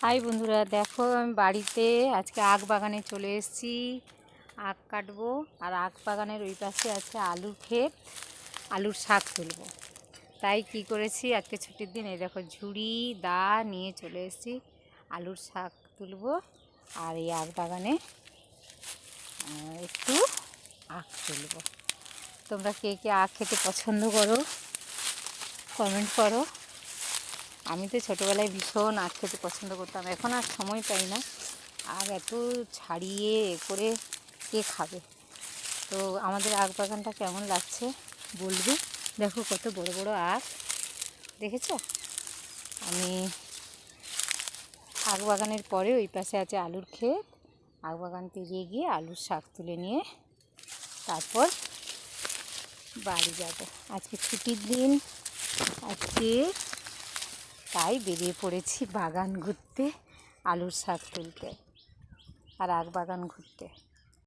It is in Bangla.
হাই বন্ধুরা, দেখো আমি বাড়িতে আজকে আখ বাগানে চলে এসেছি। আখ কাটবো। আর আখ বাগানের ওই পাশে আছে আলুর ক্ষেত, আলুর শাক তুলবো। তাই কি করেছি, আজকে ছুটির দিন এই দেখো ঝুড়ি দা নিয়ে চলে এসেছি, আলুর শাক তুলবো। আর এই আখ বাগানে একটু আখ তুলবো। তোমরা কে কে আখ খেতে পছন্দ করো কমেন্ট করো। আমি তো ছোটোবেলায় ভীষণ আখ খেতে পছন্দ করতাম, এখন আর সময় পাই না। আখ এত ছাড়িয়ে করে কে খাবে। তো আমাদের আখ বাগানটা কেমন লাগছে বলবে। দেখো কত বড় বড় আখ, দেখেছো? আমি আখ বাগানের পরে ওই পাশে আছে আলুর ক্ষেত। আখ বাগান পেরিয়ে গিয়ে আলুর শাক তুলে নিয়ে তারপর বাড়ি যাব। আজকে ছুটির দিন, আজকে তাই বেরিয়ে পড়েছি বাগান ঘুরতে, আলুর শাক তুলতে আর আখ বাগান ঘুরতে।